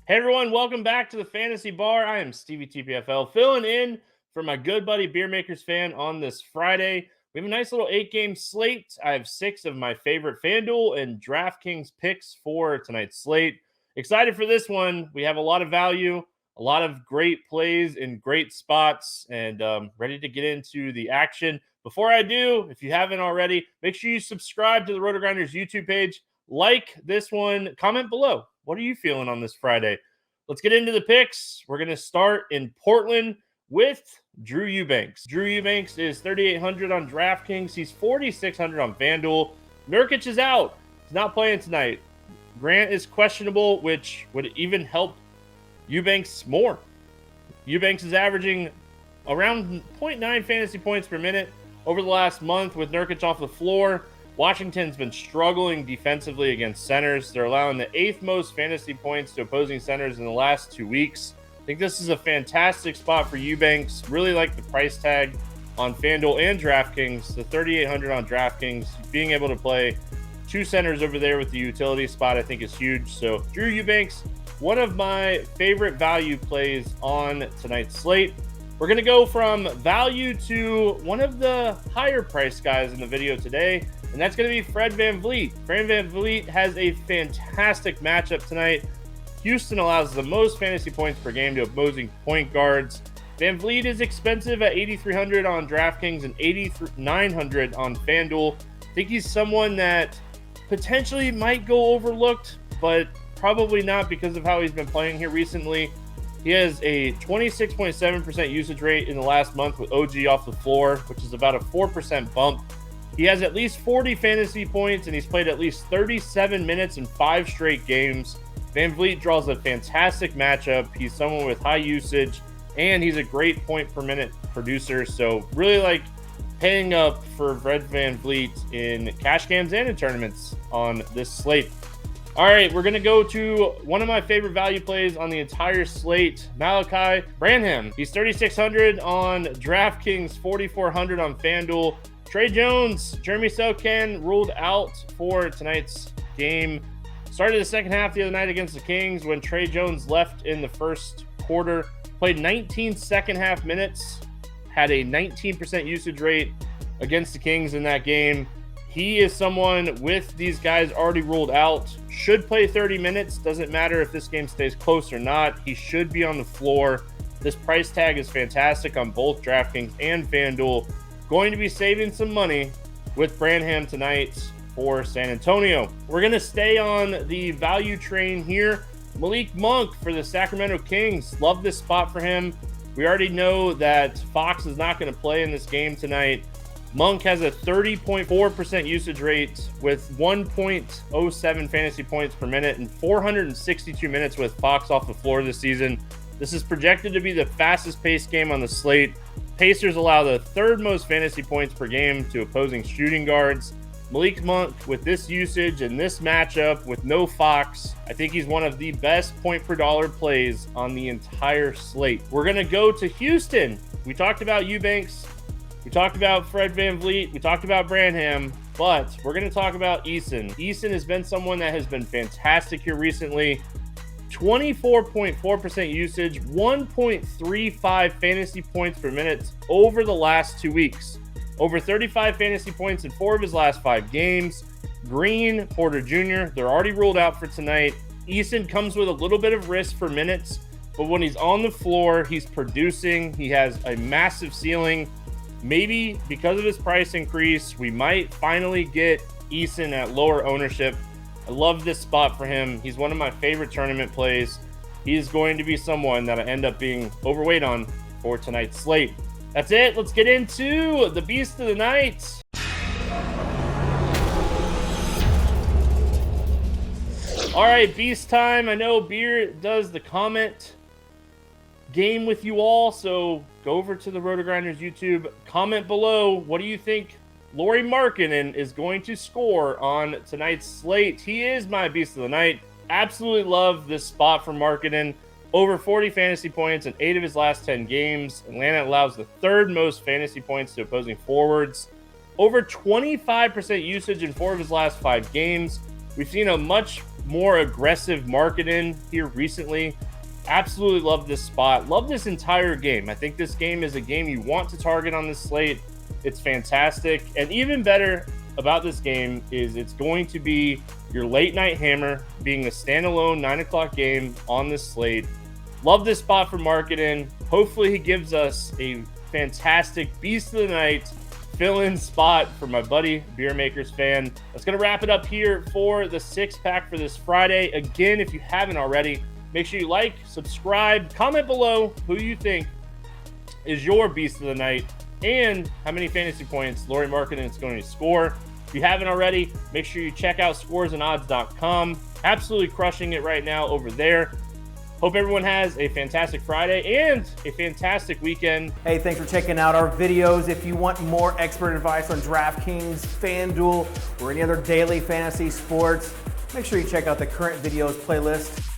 Hey everyone, welcome back to the Fantasy Bar. I am Stevietpfl, filling in for my good buddy Beer Makers Fan on this Friday. We have a nice little 8-game slate. I have 6 of my favorite FanDuel and DraftKings picks for tonight's slate. Excited for this one. We have a lot of value, a lot of great plays in great spots, and ready to get into the action. Before I do, if you haven't already, make sure you subscribe to the RotoGrinders YouTube page. Like this one, comment below. What are you feeling on this Friday? Let's get into the picks. We're going to start in Portland with Drew Eubanks. Drew Eubanks is 3,800 on DraftKings. He's 4,600 on FanDuel. Nurkic is out. He's not playing tonight. Grant is questionable, which would even help Eubanks more. Eubanks is averaging around 0.9 fantasy points per minute over the last month with Nurkic off the floor. Washington's been struggling defensively against centers. They're allowing the 8th most fantasy points to opposing centers in the last 2 weeks. I think this is a fantastic spot for Eubanks. Really like the price tag on FanDuel and DraftKings. The 3,800 on DraftKings. Being able to play 2 centers over there with the utility spot, I think is huge. So Drew Eubanks, one of my favorite value plays on tonight's slate. We're going to go from value to one of the higher price guys in the video today, and that's going to be Fred VanVleet. Fred VanVleet has a fantastic matchup tonight. Houston allows the most fantasy points per game to opposing point guards. VanVleet is expensive at 8,300 on DraftKings and 8,900 on FanDuel. I think he's someone that potentially might go overlooked, but probably not because of how he's been playing here recently. He has a 26.7% usage rate in the last month with OG off the floor, which is about a 4% bump. He has at least 40 fantasy points, and he's played at least 37 minutes in 5 straight games. VanVleet draws a fantastic matchup. He's someone with high usage, and he's a great point per minute producer. So really like paying up for Fred VanVleet in cash games and in tournaments on this slate. All right, we're going to go to one of my favorite value plays on the entire slate, Malaki Branham. He's 3,600 on DraftKings, 4,400 on FanDuel. Trey Jones, Jeremy Sochan ruled out for tonight's game. Started the second half the other night against the Kings when Trey Jones left in the first quarter. Played 19 second half minutes, had a 19% usage rate against the Kings in that game. He is someone with these guys already ruled out. Should play 30 minutes. Doesn't matter if this game stays close or not. He should be on the floor. This price tag is fantastic on both DraftKings and FanDuel. Going to be saving some money with Branham tonight for San Antonio. We're going to stay on the value train here. Malik Monk for the Sacramento Kings. Love this spot for him. We already know that Fox is not going to play in this game tonight. Monk has a 30.4% usage rate with 1.07 fantasy points per minute and 462 minutes with Fox off the floor this season. This is projected to be the fastest paced game on the slate. Pacers allow the 3rd most fantasy points per game to opposing shooting guards. Malik Monk, with this usage and this matchup with no Fox, I think he's one of the best point per dollar plays on the entire slate. We're going to go to Houston. We talked about Eubanks. We talked about Fred VanVleet. We talked about Branham, but we're going to talk about Eason. Eason has been someone that has been fantastic here recently. 24.4% usage, 1.35 fantasy points per minute over the last 2 weeks. Over 35 fantasy points in 4 of his last 5 games. Green, Porter Jr., they're already ruled out for tonight. Eason comes with a little bit of risk for minutes, but when he's on the floor, he's producing. He has a massive ceiling. Maybe because of his price increase, we might finally get Eason at lower ownership. I love this spot for him. He's one of my favorite tournament plays. He's going to be someone that I end up being overweight on for tonight's slate. That's it. Let's get into the beast of the night. All right, beast time. I know Beer does the comment game with you all, so go over to the RotoGrinders YouTube, comment below, what do you think Lauri Markkanen is going to score on tonight's slate? He is my beast of the night. Absolutely love this spot for Markkanen. Over 40 fantasy points in 8 of his last 10 games. Atlanta allows the 3rd most fantasy points to opposing forwards. Over 25% usage in 4 of his last 5 games. We've seen a much more aggressive Markkanen here recently. Absolutely love this spot. Love this entire game. I think this game is a game you want to target on this slate. It's fantastic. And even better about this game is it's going to be your late night hammer, being a standalone 9 o'clock game on this slate. Love this spot for Markkanen. Hopefully he gives us a fantastic beast of the night fill-in spot for my buddy Beer Makers Fan. That's going to wrap it up here for the 6-pack for this Friday. Again, if you haven't already, make sure you like, subscribe, comment below who you think is your beast of the night and how many fantasy points Lauri Markkanen is going to score. If you haven't already, make sure you check out scoresandodds.com. Absolutely crushing it right now over there. Hope everyone has a fantastic Friday and a fantastic weekend. Hey, thanks for checking out our videos. If you want more expert advice on DraftKings, FanDuel, or any other daily fantasy sports, make sure you check out the current videos playlist.